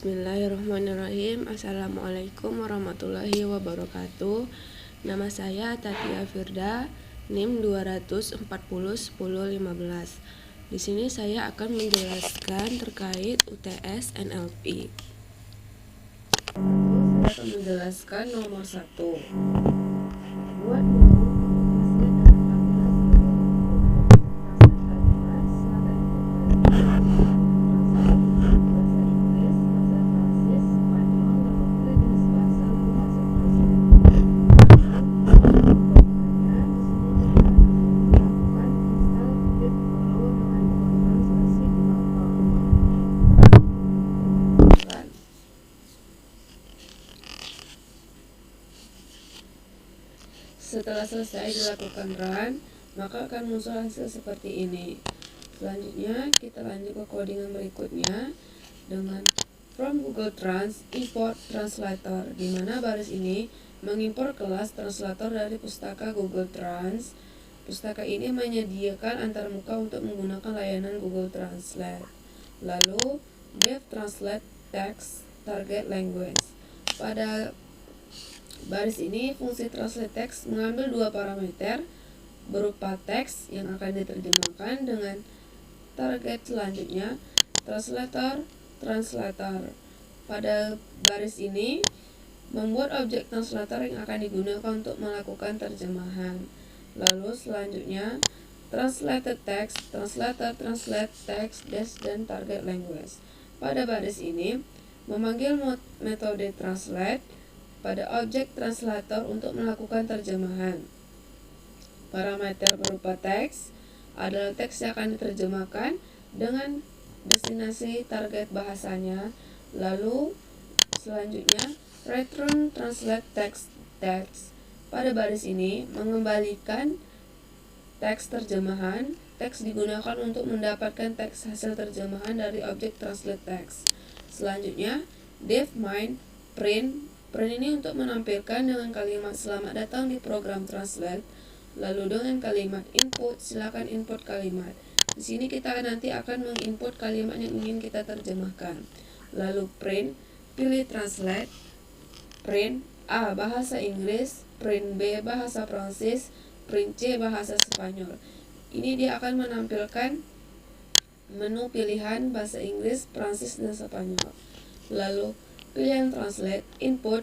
Bismillahirrahmanirrahim. Assalamualaikum warahmatullahi wabarakatuh. Nama saya Tatia Firda, NIM 2401015. Di sini saya akan menjelaskan terkait UTS NLP. Saya akan menjelaskan nomor 1. Buat Setelah selesai dilakukan run, maka akan muncul hasil seperti ini. Selanjutnya kita lanjut ke codingan berikutnya dengan from Google Trans import translator, di mana baris ini mengimpor kelas translator dari pustaka Google Trans. Pustaka ini menyediakan antarmuka untuk menggunakan layanan Google Translate. Lalu dev translate text target language. Pada baris ini fungsi translate text mengambil dua parameter berupa teks yang akan diterjemahkan dengan target selanjutnya translator. Pada baris ini membuat objek translator yang akan digunakan untuk melakukan terjemahan. Lalu selanjutnya translated text, translator, translate text, dash, dan target language. Pada baris ini memanggil metode translate pada objek translator untuk melakukan terjemahan. Parameter berupa teks adalah teks yang akan diterjemahkan dengan destinasi target bahasanya. Lalu selanjutnya return translate text. Pada baris ini mengembalikan teks terjemahan. Teks digunakan untuk mendapatkan teks hasil terjemahan dari objek translate text. Selanjutnya dev main print ini untuk menampilkan dengan kalimat selamat datang di program translate. Lalu dengan kalimat input, silakan input kalimat. Di sini kita nanti akan menginput kalimat yang ingin kita terjemahkan. Lalu print, pilih translate. Print A bahasa Inggris, print B bahasa Prancis, print C bahasa Spanyol. Ini dia akan menampilkan menu pilihan bahasa Inggris, Prancis, dan Spanyol. Lalu pilihan translate, input,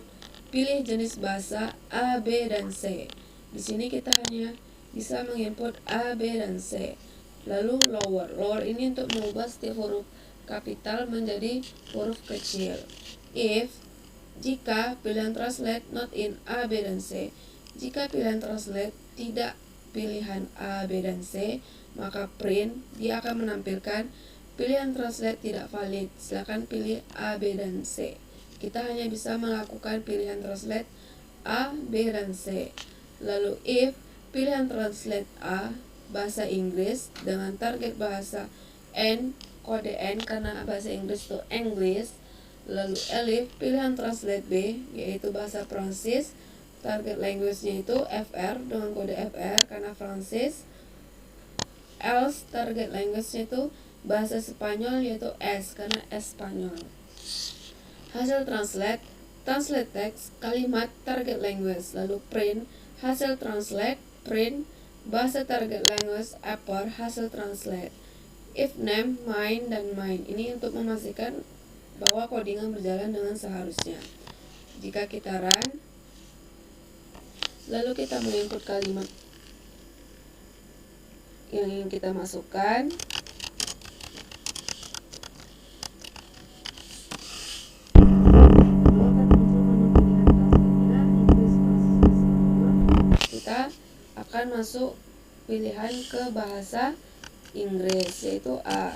pilih jenis bahasa A, B, dan C. Di sini kita hanya bisa menginput A, B, dan C. Lalu lower ini untuk mengubah setiap huruf kapital menjadi huruf kecil. If, jika pilihan translate not in A, B, dan C. Jika pilihan translate tidak pilihan A, B, dan C, maka print dia akan menampilkan pilihan translate tidak valid. Silakan pilih A, B, dan C. Kita hanya bisa melakukan pilihan translate A, B, dan C. Lalu if pilihan translate A bahasa Inggris dengan target bahasa N, kode N karena bahasa Inggris itu English. Lalu elif pilihan translate B yaitu bahasa Prancis, target language-nya itu FR dengan kode FR karena Prancis. Else target language-nya itu bahasa Spanyol yaitu S karena Espanyol. Hasil translate text, kalimat, target language. Lalu print, hasil translate, print, bahasa target language, upper, hasil translate. If name, mine, dan mine. Ini untuk memastikan bahwa codingan berjalan dengan seharusnya. Jika kita run, lalu kita menginput kalimat yang ingin kita masukkan. Akan masuk pilihan ke bahasa Inggris yaitu A.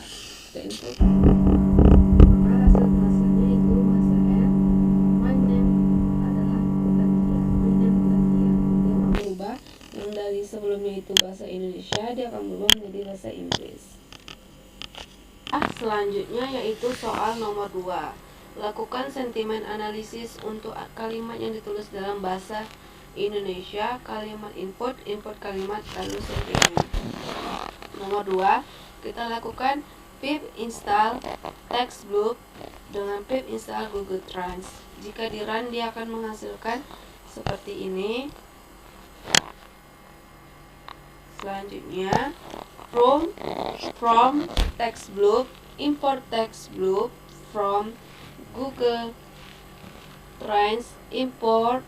Kita input. Maka hasil hasilnya itu bahasa N. My name adalah Tatia. My name Tatia. Dia akan berubah yang dari sebelumnya itu bahasa Indonesia, dia akan berubah menjadi bahasa Inggris. Selanjutnya yaitu soal nomor 2. Lakukan sentimen analisis untuk kalimat yang ditulis dalam bahasa Indonesia. Kalimat input kalimat, lalu sentimen. Nomor 2, kita lakukan pip install TextBlob dengan pip install Google Trans. Jika di run dia akan menghasilkan seperti ini. Selanjutnya from TextBlob, import TextBlob from Google Trans, import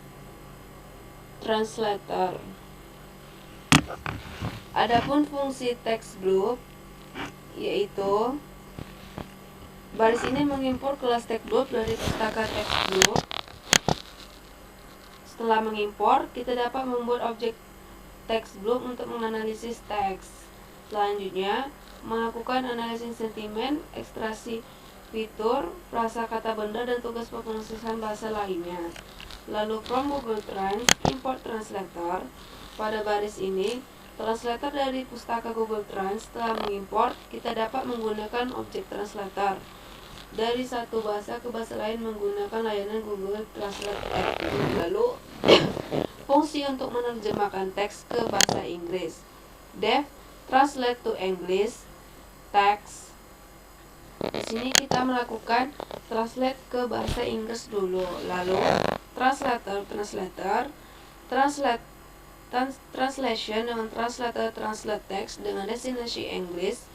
translator. Adapun fungsi TextBlob yaitu baris ini mengimpor kelas TextBlob dari pustaka TextBlob. Setelah mengimpor, kita dapat membuat objek TextBlob untuk menganalisis teks. Selanjutnya, melakukan analisis sentimen, ekstraksi fitur, prasakata benda, dan tugas pemrosesan bahasa lainnya. Lalu from Google Trans, import translator. Pada baris ini, translator dari pustaka Google Trans setelah mengimpor, kita dapat menggunakan objek translator dari satu bahasa ke bahasa lain menggunakan layanan Google Translate. Lalu fungsi untuk menerjemahkan teks ke bahasa Inggris. Def translate to English text. Di sini kita melakukan translate ke bahasa Inggris dulu. Lalu translation dengan translator translate text dengan destinasi English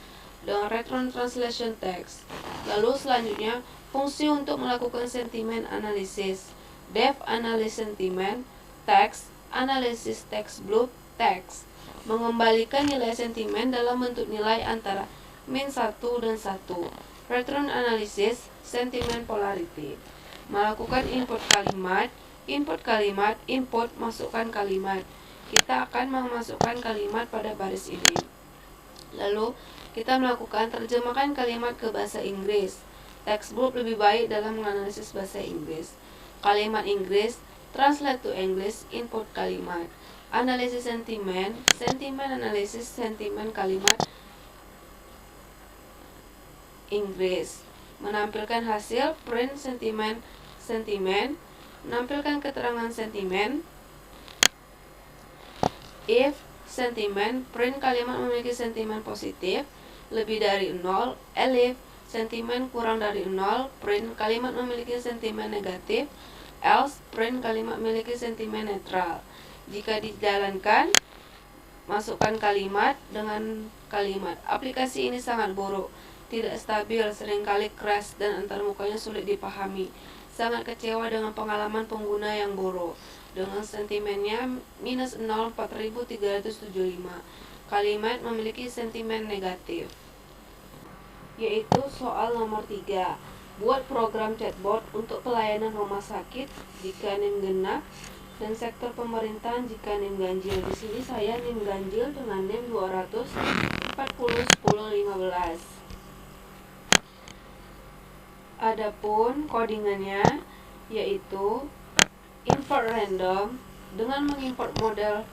dengan return translation text. Lalu selanjutnya fungsi untuk melakukan sentimen analisis. Def analysis sentimen text, analisis TextBlob text. Mengembalikan nilai sentimen dalam bentuk nilai antara min 1 dan 1. Return analysis sentimen polarity. Melakukan input kalimat, input masukkan kalimat. Kita akan memasukkan kalimat pada baris ini. Lalu kita melakukan terjemahkan kalimat ke bahasa Inggris. TextBlob lebih baik dalam menganalisis bahasa Inggris. Kalimat Inggris, translate to English, input kalimat. Analisis sentimen, analisis sentimen kalimat Inggris. Menampilkan hasil, print sentimen, menampilkan keterangan sentimen. If sentimen, print kalimat memiliki sentimen positif lebih dari 0. Elif, sentimen kurang dari 0, print kalimat memiliki sentimen negatif. Else, print kalimat memiliki sentimen netral. Jika dijalankan, masukkan kalimat dengan kalimat. Aplikasi ini sangat buruk, tidak stabil, seringkali crash, dan antarmukanya sulit dipahami. Sangat kecewa dengan pengalaman pengguna yang buruk. Dengan sentimennya minus 0, 4375. Kalimat memiliki sentimen negatif. Yaitu soal nomor 3. Buat program chatbot untuk pelayanan rumah sakit jika NIM genap dan sektor pemerintahan jika NIM ganjil. Di sini saya NIM ganjil dengan NIM 2401015. Adapun codingannya yaitu import random. Dengan mengimport modul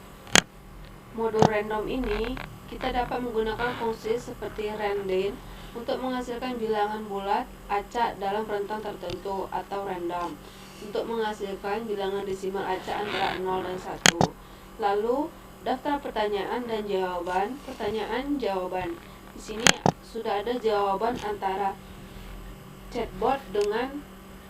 random ini, kita dapat menggunakan fungsi seperti randim untuk menghasilkan bilangan bulat acak dalam rentang tertentu atau random untuk menghasilkan bilangan desimal acak antara 0 dan 1. Lalu daftar pertanyaan dan jawaban. Pertanyaan, jawaban. Di sini sudah ada jawaban antara chatbot dengan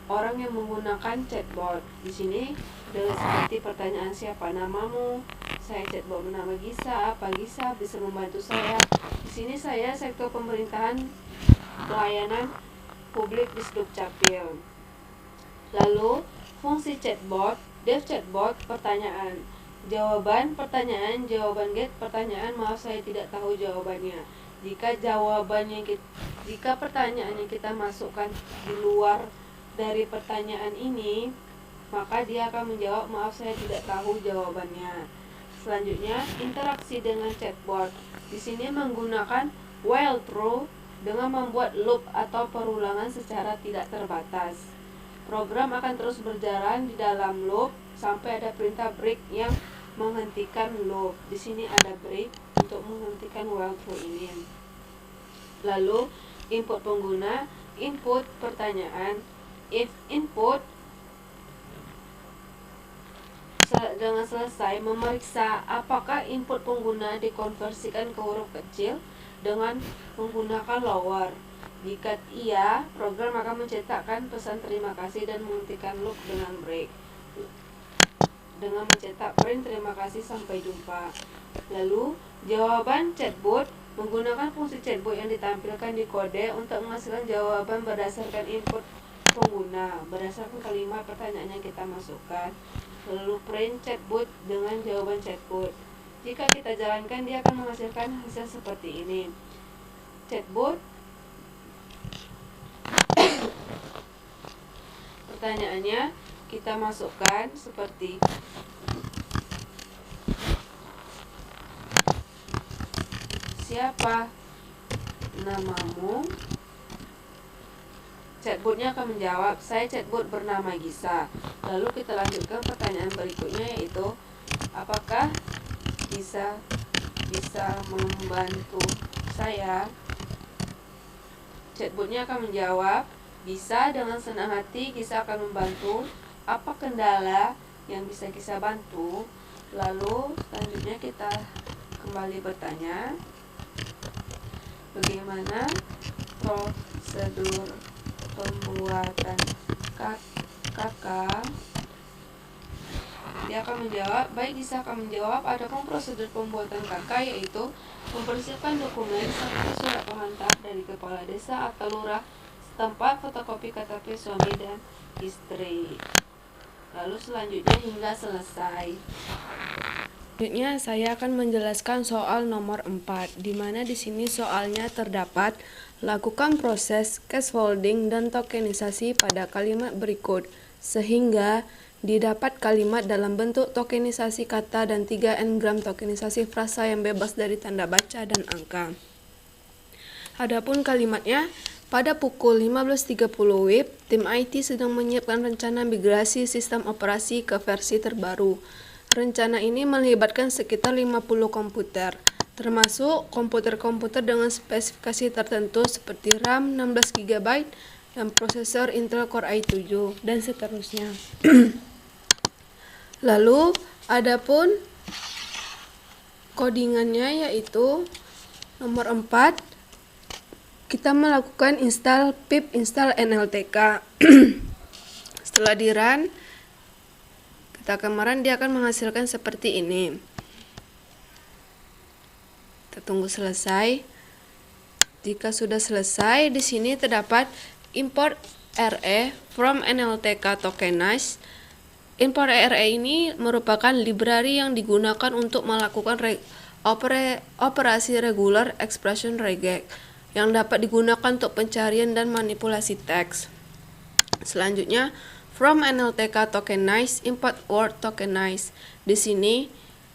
orang yang menggunakan chatbot. Di sini seperti pertanyaan, siapa namamu? Saya chatbot bernama Gisa. Apa Gisa bisa membantu saya? Di sini saya sektor pemerintahan pelayanan publik di Dukcapil. Lalu fungsi chatbot, def chatbot, pertanyaan, jawaban, pertanyaan, jawaban get, pertanyaan, maaf saya tidak tahu jawabannya. Jika pertanyaan yang kita masukkan di luar dari pertanyaan ini, maka dia akan menjawab, maaf saya tidak tahu jawabannya. Selanjutnya, interaksi dengan chatbot. Di sini menggunakan while true dengan membuat loop atau perulangan secara tidak terbatas. Program akan terus berjalan di dalam loop sampai ada perintah break yang menghentikan loop. Di sini ada break untuk menghentikan while true ini. Lalu, input pengguna, input pertanyaan. If input dengan selesai, memeriksa apakah input pengguna dikonversikan ke huruf kecil dengan menggunakan lower. Jika iya, program akan mencetakkan pesan terima kasih dan menghentikan loop dengan break. Dengan mencetak print terima kasih sampai jumpa. Lalu, jawaban chatbot menggunakan fungsi chatbot yang ditampilkan di kode untuk menghasilkan jawaban berdasarkan input pengguna, berdasarkan kalimat pertanyaan yang kita masukkan. Lalu print chatbot dengan jawaban chatbot. Jika kita jalankan, dia akan menghasilkan hasil seperti ini. Chatbot, pertanyaannya kita masukkan seperti siapa namamu? Chatbotnya akan menjawab, saya chatbot bernama Gisa. Lalu kita lanjutkan pertanyaan berikutnya, yaitu apakah Gisa bisa membantu saya? Chatbotnya akan menjawab, bisa, dengan senang hati Gisa akan membantu. Apa kendala yang bisa Gisa bantu? Lalu selanjutnya kita kembali bertanya, bagaimana prosedur pembuatan kakak? Dia akan menjawab, baik, Gisa akan menjawab, adapun prosedur pembuatan kakak yaitu mempersiapkan dokumen seperti surat pengantar dari kepala desa atau lurah setempat, fotokopi KTP suami dan istri. Lalu selanjutnya hingga selesai. Selanjutnya saya akan menjelaskan soal nomor 4, di mana di sini soalnya terdapat lakukan proses scaffolding dan tokenisasi pada kalimat berikut sehingga didapat kalimat dalam bentuk tokenisasi kata dan 3 n-gram tokenisasi frasa yang bebas dari tanda baca dan angka. Adapun kalimatnya, pada pukul 15.30 WIB, tim IT sedang menyiapkan rencana migrasi sistem operasi ke versi terbaru. Rencana ini melibatkan sekitar 50 komputer, termasuk komputer-komputer dengan spesifikasi tertentu seperti RAM 16 GB dan prosesor Intel Core i7 dan seterusnya. Lalu, adapun codingannya yaitu nomor 4, kita melakukan install pip install NLTK. Setelah di run, kita kemarin dia akan menghasilkan seperti ini. Kita tunggu selesai. Jika sudah selesai, di sini terdapat import RE from NLTK tokenize. Import RE ini merupakan library yang digunakan untuk melakukan operasi regular expression regex yang dapat digunakan untuk pencarian dan manipulasi teks. Selanjutnya, from NLTK tokenize import word tokenize. Di sini,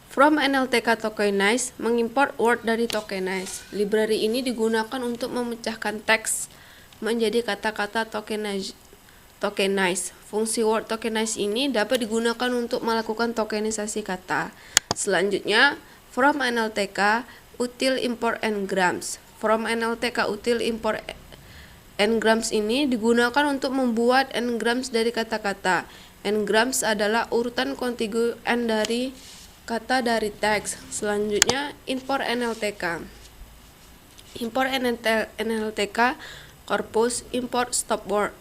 from NLTK tokenize mengimport word dari tokenize. Library ini digunakan untuk memecahkan teks menjadi kata-kata tokenize. Fungsi word tokenize ini dapat digunakan untuk melakukan tokenisasi kata. Selanjutnya, from NLTK util import n-grams. From NLTK util import n-grams ini digunakan untuk membuat n-grams dari kata-kata. N-grams adalah urutan kontigu n dari kata dari teks. Selanjutnya, import NLTK. Import NLTK corpus import stop word.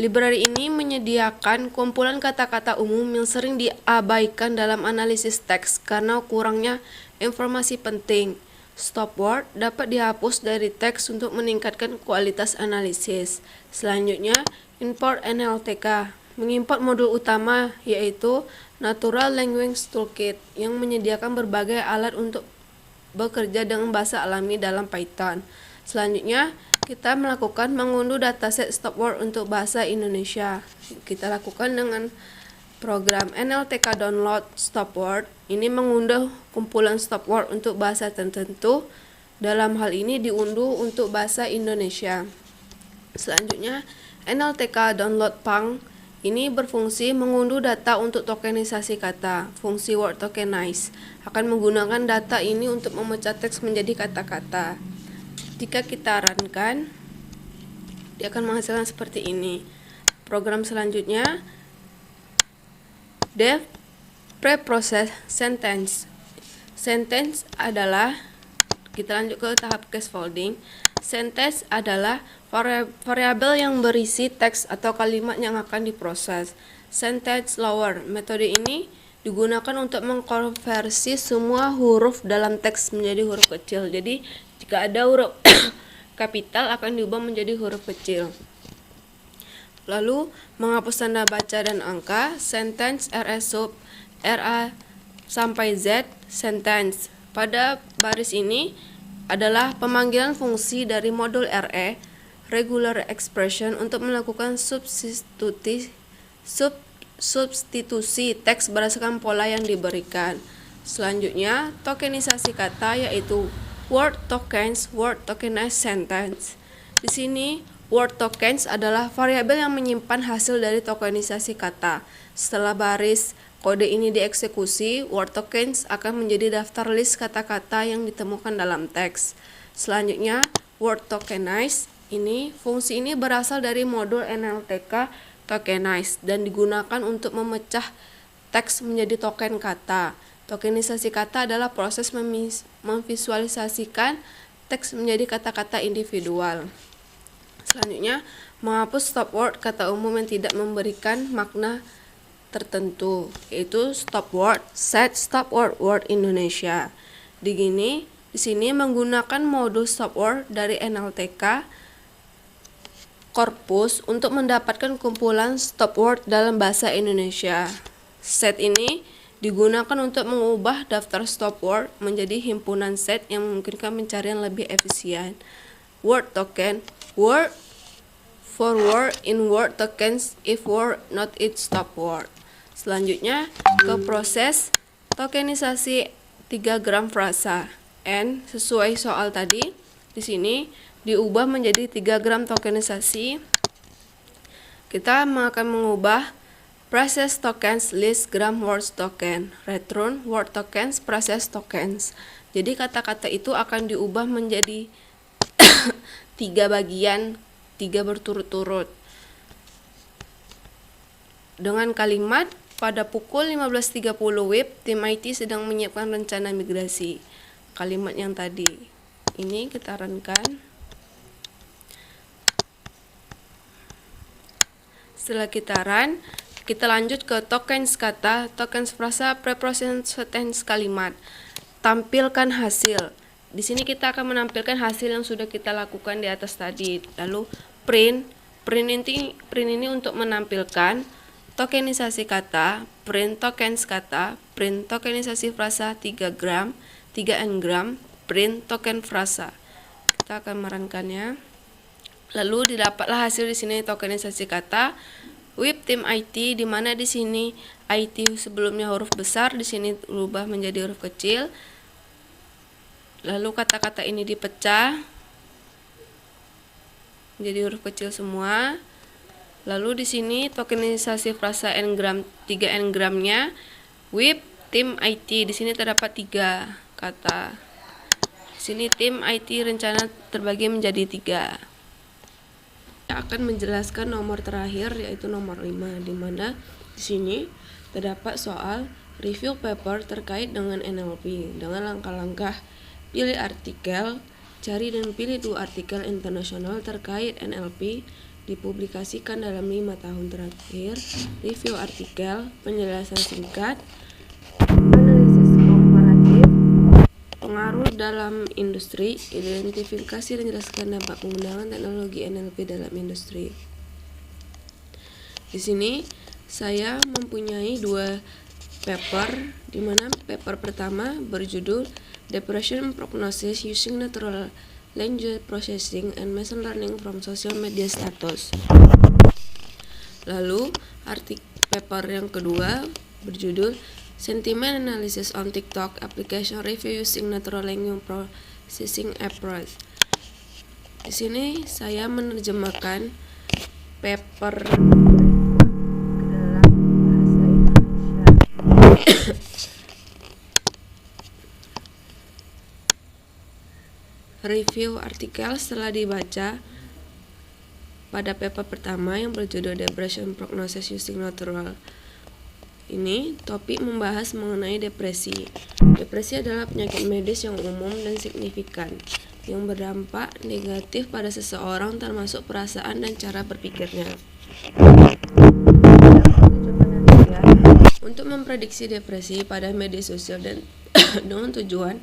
Library ini menyediakan kumpulan kata-kata umum yang sering diabaikan dalam analisis teks karena kurangnya informasi penting. Stop word dapat dihapus dari teks untuk meningkatkan kualitas analisis. Selanjutnya, import NLTK mengimport modul utama yaitu Natural Language Toolkit yang menyediakan berbagai alat untuk bekerja dengan bahasa alami dalam Python. Selanjutnya, kita melakukan mengunduh dataset stop word untuk bahasa Indonesia. Kita lakukan dengan program NLTK download stop word. Ini mengunduh kumpulan stop word untuk bahasa tertentu. Dalam hal ini diunduh untuk bahasa Indonesia. Selanjutnya, NLTK download pang ini berfungsi mengunduh data untuk tokenisasi kata. Fungsi word tokenize akan menggunakan data ini untuk memecah teks menjadi kata-kata. Jika kita runkan, dia akan menghasilkan seperti ini. Program selanjutnya, dev preprocess sentence. Sentence adalah Kita lanjut ke tahap scaffolding. Sentence adalah variabel yang berisi teks atau kalimat yang akan diproses. Sentence lower. Metode ini digunakan untuk mengkonversi semua huruf dalam teks menjadi huruf kecil. Jadi, jika ada huruf kapital akan diubah menjadi huruf kecil. Lalu, menghapus tanda baca dan angka. Sentence RS sub RA sampai Z sentence. Pada baris ini adalah pemanggilan fungsi dari modul RE, regular expression, untuk melakukan substitusi teks berdasarkan pola yang diberikan. Selanjutnya, tokenisasi kata, yaitu word tokens, word tokenized sentence. Di sini, word tokens adalah variabel yang menyimpan hasil dari tokenisasi kata. Setelah baris kode ini dieksekusi, word tokens akan menjadi daftar list kata-kata yang ditemukan dalam teks. Selanjutnya, word tokenized. Fungsi ini berasal dari modul NLTK tokenized dan digunakan untuk memecah teks menjadi token kata. Tokenisasi kata adalah proses memvisualisasikan teks menjadi kata-kata individual. Selanjutnya, menghapus stop word, kata umum yang tidak memberikan makna tertentu, yaitu stop word, set stop word, word Indonesia. Di sini menggunakan modul stop word dari NLTK Corpus untuk mendapatkan kumpulan stop word dalam bahasa Indonesia. Set ini digunakan untuk mengubah daftar stop word menjadi himpunan set yang memungkinkan pencarian lebih efisien. Word token, word for word in word tokens if word not its stop word. Selanjutnya ke proses tokenisasi 3 gram frasa. N sesuai soal tadi, di sini diubah menjadi 3 gram tokenisasi. Kita akan mengubah process tokens list gram words token, return word tokens process tokens. Jadi kata-kata itu akan diubah menjadi 3 bagian, 3 berturut-turut. Dengan kalimat, pada pukul 15.30 WIB, tim IT sedang menyiapkan rencana migrasi. Kalimat yang tadi ini kita runkan. Setelah kita run, kita lanjut ke tokens kata, tokens frasa, preprocessing sentence kalimat. Tampilkan hasil. Di sini kita akan menampilkan hasil yang sudah kita lakukan di atas tadi. Lalu print ini untuk menampilkan tokenisasi kata, print tokens kata, print tokenisasi frasa 3 gram, 3 n-gram, print token frasa. Kita akan merunkannya. Lalu didapatlah hasil di sini tokenisasi kata WIB tim IT, di mana di sini IT sebelumnya huruf besar, di sini berubah menjadi huruf kecil. Lalu kata-kata ini dipecah menjadi huruf kecil semua. Lalu di sini tokenisasi frasa n-gram, 3 n-gramnya WIB tim IT. Di sini terdapat 3 kata. Di sini tim IT rencana terbagi menjadi 3. Akan menjelaskan nomor terakhir, yaitu nomor 5, di mana di sini terdapat soal review paper terkait dengan NLP dengan langkah-langkah: pilih artikel, cari dan pilih 2 artikel internasional terkait NLP dipublikasikan dalam 5 tahun terakhir, review artikel, penjelasan singkat, analisis komparatif, pengaruh dalam industri, identifikasi dan jelaskan dampak penggunaan teknologi NLP dalam industri. Di sini saya mempunyai 2 paper, di mana paper pertama berjudul Depression Prognosis Using Natural Language Processing and Machine Learning from Social Media Status. Lalu paper yang kedua berjudul Sentiment Analysis on TikTok Application Review Using Natural Language Processing Approach. Di sini saya menerjemahkan paper ke dalam bahasa Indonesia. Review artikel setelah dibaca pada paper pertama yang berjudul Depression Prognosis Using Natural ini topik membahas mengenai depresi. Depresi adalah penyakit medis yang umum dan signifikan yang berdampak negatif pada seseorang termasuk perasaan dan cara berpikirnya. Untuk memprediksi depresi pada media sosial dan dengan tujuan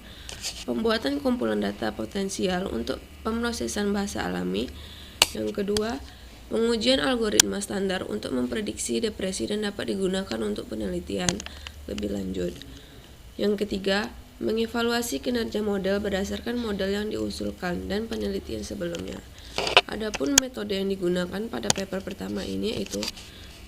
pembuatan kumpulan data potensial untuk pemrosesan bahasa alami. Yang kedua, pengujian algoritma standar untuk memprediksi depresi dan dapat digunakan untuk penelitian lebih lanjut. Yang ketiga, mengevaluasi kinerja model berdasarkan model yang diusulkan dan penelitian sebelumnya. Adapun metode yang digunakan pada paper pertama ini yaitu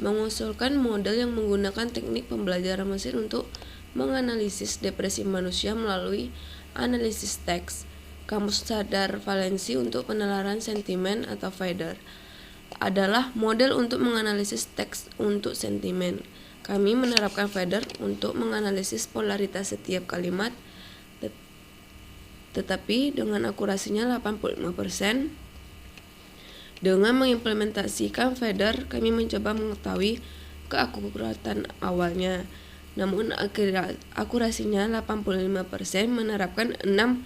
mengusulkan model yang menggunakan teknik pembelajaran mesin untuk menganalisis depresi manusia melalui analisis teks, kamus sadar valensi untuk penalaran sentimen atau fader adalah model untuk menganalisis teks untuk sentimen. Kami menerapkan fader untuk menganalisis polaritas setiap kalimat, tetapi dengan akurasinya 85%. Dengan mengimplementasikan fader, kami mencoba mengetahui keakuratan awalnya. Namun akurasinya 85% menerapkan 6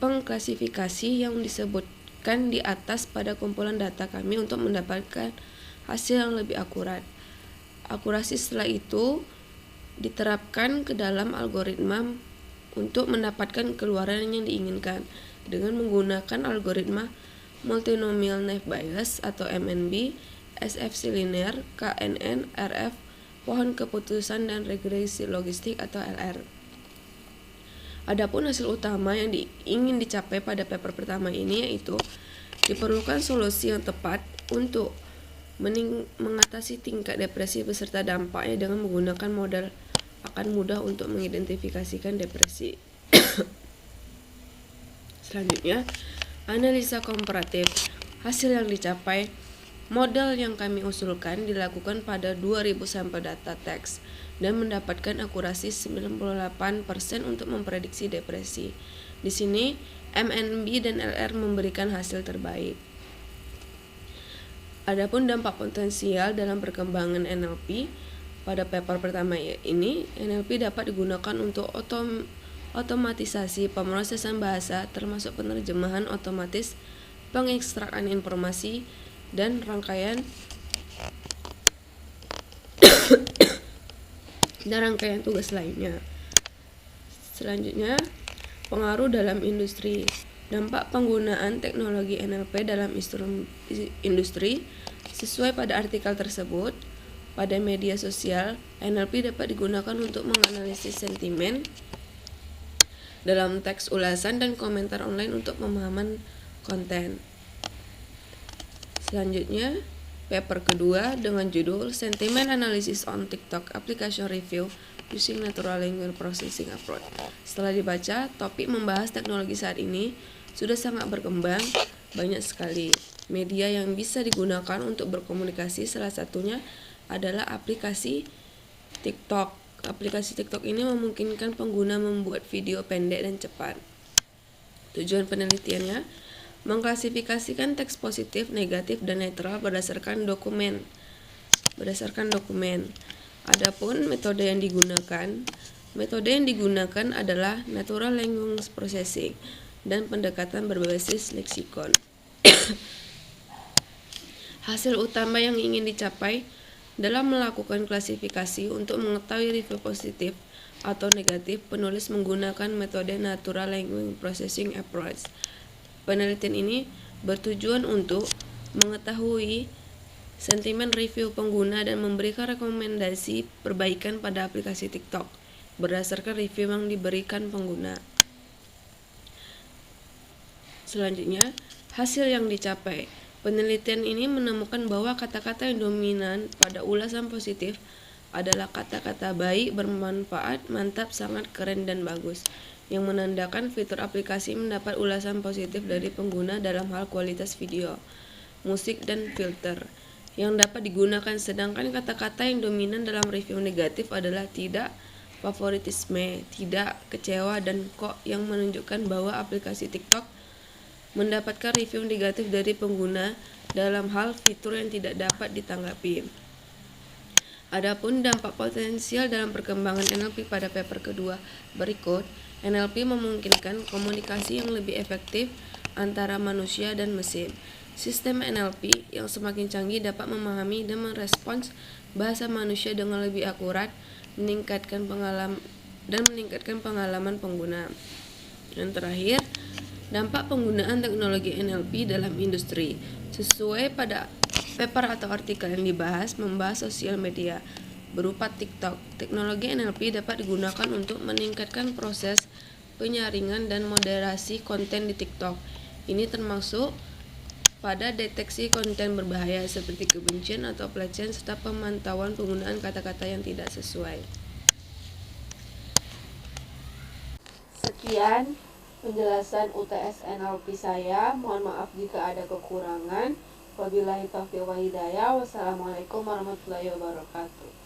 pengklasifikasi yang disebutkan di atas pada kumpulan data kami untuk mendapatkan hasil yang lebih akurat. Akurasi setelah itu diterapkan ke dalam algoritma untuk mendapatkan keluaran yang diinginkan dengan menggunakan algoritma Multinomial Naive Bayes atau MNB, SFC linear, KNN, RF, pohon keputusan dan regresi logistik atau LR. Adapun hasil utama yang ingin dicapai pada paper pertama ini yaitu diperlukan solusi yang tepat untuk mengatasi tingkat depresi beserta dampaknya dengan menggunakan model akan mudah untuk mengidentifikasikan depresi. Selanjutnya, analisa komparatif. Hasil yang dicapai, model yang kami usulkan dilakukan pada 2000 sampel data teks dan mendapatkan akurasi 98% untuk memprediksi depresi. Di sini, MNB dan LR memberikan hasil terbaik. Adapun dampak potensial dalam perkembangan NLP, pada paper pertama ini, NLP dapat digunakan untuk otomatisasi pemrosesan bahasa termasuk penerjemahan otomatis, pengekstrakan informasi, dan rangkaian tugas lainnya. Selanjutnya, pengaruh dalam industri. Dampak penggunaan teknologi NLP dalam industri sesuai pada artikel tersebut. Pada media sosial, NLP dapat digunakan untuk menganalisis sentimen dalam teks ulasan dan komentar online untuk pemahaman konten. Selanjutnya, paper kedua dengan judul Sentiment Analysis on TikTok Application Review Using Natural Language Processing Approach. Setelah dibaca, topik membahas teknologi saat ini sudah sangat berkembang, banyak sekali media yang bisa digunakan untuk berkomunikasi. Salah satunya adalah aplikasi TikTok. Aplikasi TikTok ini memungkinkan pengguna membuat video pendek dan cepat. Tujuan penelitiannya mengklasifikasikan teks positif, negatif, dan netral berdasarkan dokumen. Adapun metode yang digunakan adalah Natural Language Processing dan pendekatan berbasis leksikon. Hasil utama yang ingin dicapai dalam melakukan klasifikasi untuk mengetahui review positif atau negatif, penulis menggunakan metode Natural Language Processing Approach. Penelitian ini bertujuan untuk mengetahui sentimen review pengguna dan memberikan rekomendasi perbaikan pada aplikasi TikTok berdasarkan review yang diberikan pengguna. Selanjutnya, hasil yang dicapai. Penelitian ini menemukan bahwa kata-kata yang dominan pada ulasan positif adalah kata-kata baik, bermanfaat, mantap, sangat, keren, dan bagus, yang menandakan fitur aplikasi mendapat ulasan positif dari pengguna dalam hal kualitas video, musik, dan filter yang dapat digunakan. Sedangkan kata-kata yang dominan dalam review negatif adalah tidak, favoritisme, tidak, kecewa, dan kok, yang menunjukkan bahwa aplikasi TikTok mendapatkan review negatif dari pengguna dalam hal fitur yang tidak dapat ditanggapi. Adapun dampak potensial dalam perkembangan NLP pada paper kedua berikut, NLP memungkinkan komunikasi yang lebih efektif antara manusia dan mesin. Sistem NLP yang semakin canggih dapat memahami dan merespons bahasa manusia dengan lebih akurat, meningkatkan pengalaman pengguna. Yang terakhir, dampak penggunaan teknologi NLP dalam industri. Sesuai pada paper atau artikel yang dibahas membahas sosial media berupa TikTok. Teknologi NLP dapat digunakan untuk meningkatkan proses penyaringan dan moderasi konten di TikTok. Ini termasuk pada deteksi konten berbahaya seperti kebencian atau pelecehan serta pemantauan penggunaan kata-kata yang tidak sesuai. Sekian penjelasan UTS NLP saya. Mohon maaf jika ada kekurangan. Wabillahi taufiq wal hidayah. Wassalamualaikum warahmatullahi wabarakatuh.